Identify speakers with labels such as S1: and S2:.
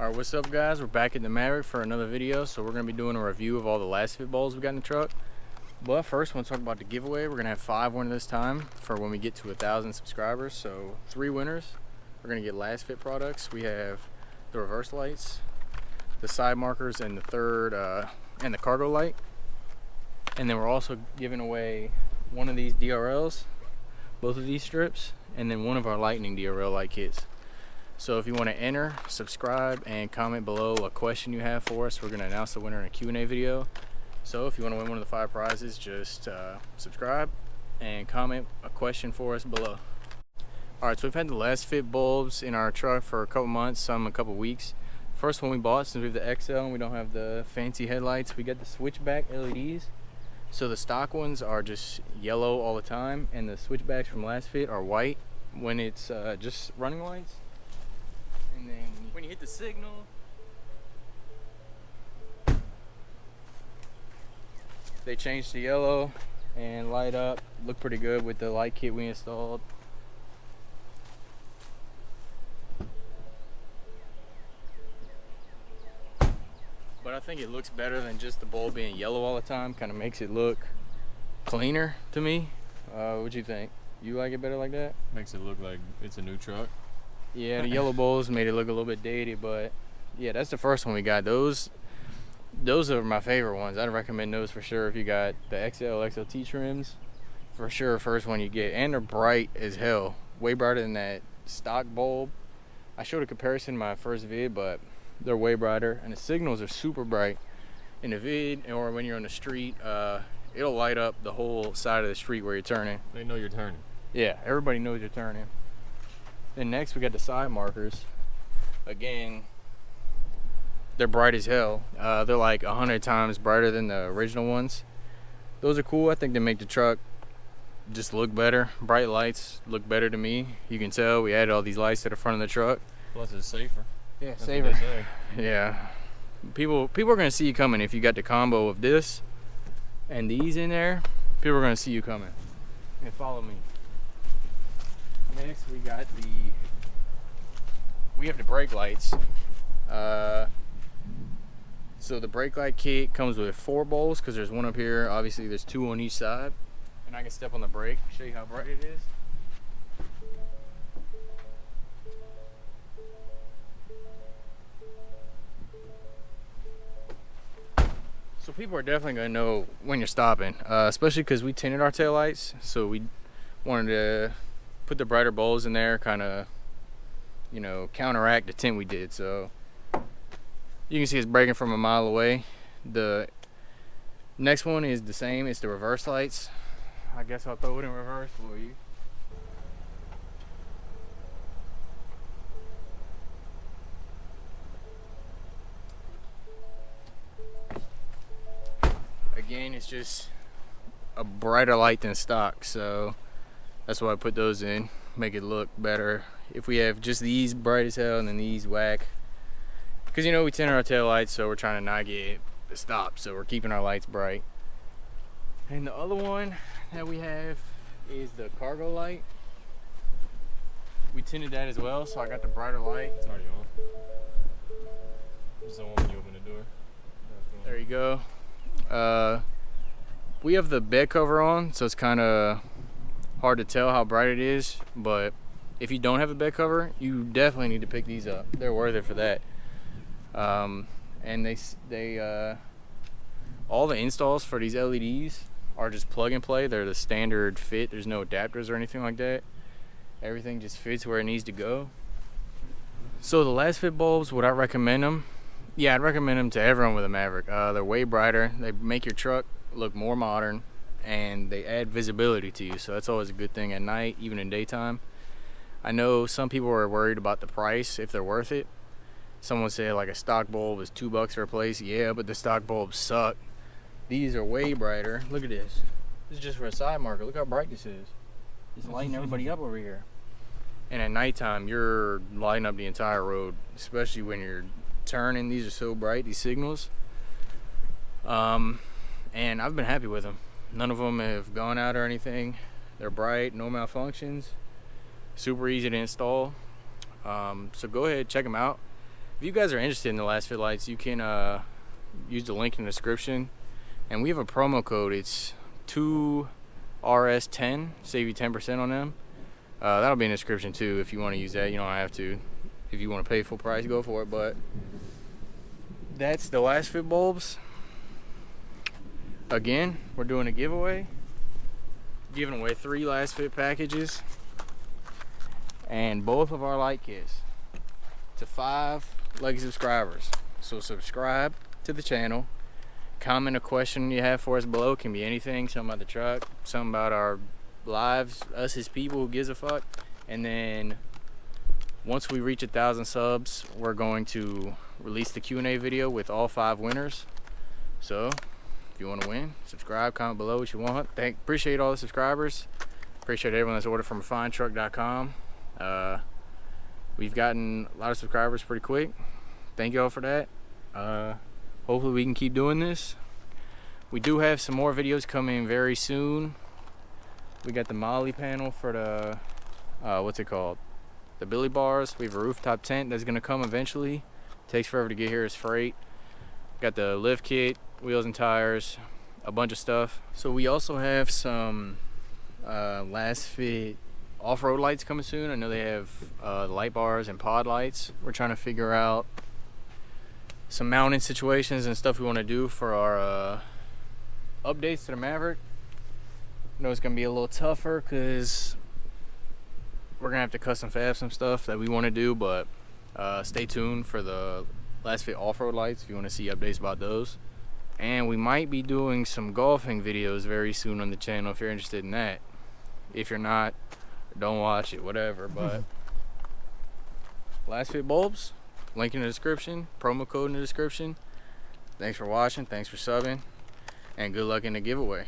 S1: Alright, what's up guys? We're back at the Maverick for another video. So we're going to be doing a review of all the Lasfit bowls we got in the truck. But first, I want to talk about the giveaway. We're going to have 5 winners this time for when we get to 1,000 subscribers. So 3 winners. We're going to get Lasfit products. We have the reverse lights, the side markers, and the third, and the cargo light. And then we're also giving away one of these DRLs, both of these strips, and then one of our lightning DRL light kits. So if you want to enter, subscribe, and comment below a question you have for us. We're going to announce the winner in a Q&A video. So if you want to win one of the 5 prizes, just subscribe and comment a question for us below. Alright, so we've had the Lasfit bulbs in our truck for a couple months, some a couple weeks. First one we bought, since we have the XL and we don't have the fancy headlights, we got the switchback LEDs. So the stock ones are just yellow all the time, and the switchbacks from Lasfit are white when it's just running lights. And then when you hit the signal, they change to yellow and light up. Look pretty good with the light kit we installed. But I think it looks better than just the bulb being yellow all the time. Kind of makes it look cleaner to me. What you think? You like it better like that?
S2: Makes it look like it's a new truck.
S1: Yeah, the yellow bulbs made it look a little bit dated, but yeah, that's the first one we got. Those are my favorite ones. I'd recommend those for sure if you got the XL, XLT trims. For sure, first one you get. And they're bright as hell. Way brighter than that stock bulb. I showed a comparison in my first vid, but they're way brighter. And the signals are super bright. In the vid, or when you're on the street, it'll light up the whole side of the street where you're turning.
S2: They know you're turning.
S1: Yeah, everybody knows you're turning. Then next we got the side markers. Again, they're bright as hell. They're like 100 times brighter than the original ones. Those are cool. I think they make the truck just look better. Bright lights look better to me. You can tell we added all these lights to the front of the truck.
S2: Plus it's safer.
S1: Yeah,
S2: That's
S1: safer.
S2: what they say.
S1: Yeah. People are gonna see you coming if you got the combo of this and these in there. People are gonna see you coming. And follow me. Next we have the brake lights. So the brake light kit comes with 4 bowls because there's one up here. Obviously there's 2 on each side. And I can step on the brake, show you how bright it is. So people are definitely gonna know when you're stopping, especially because we tinted our taillights. So we wanted to put the brighter bowls in there, kind of, you know, counteract the tint we did. So you can see it's braking from a mile away. The next one is the same. It's the reverse lights. I guess I'll throw it in reverse for you. Again, it's just a brighter light than stock, so that's why I put those in, make it look better. If we have just these bright as hell and then these whack, because you know we tinted our tail lights, so we're trying to not get the stop, so we're keeping our lights bright. And the other one that we have is the cargo light. We tinted that as well, so I got the brighter light.
S2: It's already on. Just don't want when you open the door.
S1: There you go. We have the bed cover on, so it's kind of hard to tell how bright it is, but if you don't have a bed cover, you definitely need to pick these up. They're worth it for that. And they all the installs for these LEDs are just plug and play. They're the standard fit. There's no adapters or anything like that. Everything just fits where it needs to go. So the Lasfit bulbs, would I recommend them? Yeah, I'd recommend them to everyone with a Maverick. They're way brighter. They make your truck look more modern, and they add visibility to you. So that's always a good thing at night, even in daytime. I know some people are worried about the price, if they're worth it. Someone said like a stock bulb is $2 to replace. Yeah, but the stock bulbs suck. These are way brighter. Look at this. This is just for a side marker. Look how bright this is. It's lighting everybody up over here. And at nighttime, you're lighting up the entire road, especially when you're turning. These are so bright, these signals. And I've been happy with them. None of them have gone out or anything. They're bright, no malfunctions, super easy to install. So go ahead, check them out. If you guys are interested in the Lasfit lights, you can use the link in the description, and we have a promo code. It's 2RS10, save you 10% on them. That'll be in the description too if you want to use that. You don't have to. If you want to pay full price, go for it. But that's the Lasfit bulbs. Again, we're doing a giveaway, giving away 3 Lasfit packages and both of our light kits to 5 lucky subscribers. So subscribe to the channel, comment a question you have for us below. It can be anything, something about the truck, something about our lives, us as people, who gives a fuck. And then once we reach 1,000 subs, we're going to release the Q&A video with all 5 winners. So if you want to win, subscribe, comment below what you want. Appreciate all the subscribers. Appreciate everyone that's ordered from refinedtruck.com. We've gotten a lot of subscribers pretty quick. Thank you all for that. Hopefully we can keep doing this. We do have some more videos coming very soon. We got the Molly panel for the what's it called, the Billy bars. We have a rooftop tent that's gonna come eventually. Takes forever to get here, it's freight. Got the lift kit, wheels and tires, a bunch of stuff. So we also have some Lasfit off-road lights coming soon. I know they have light bars and pod lights. We're trying to figure out some mounting situations and stuff we want to do for our updates to the Maverick. I know it's gonna be a little tougher because we're gonna have to custom fab some stuff that we want to do, but stay tuned for the Lasfit off-road lights if you want to see updates about those. And we might be doing some golfing videos very soon on the channel if you're interested in that. If you're not, don't watch it, whatever. But Lasfit bulbs, link in the description, promo code in the description. Thanks for watching, thanks for subbing, and good luck in the giveaway.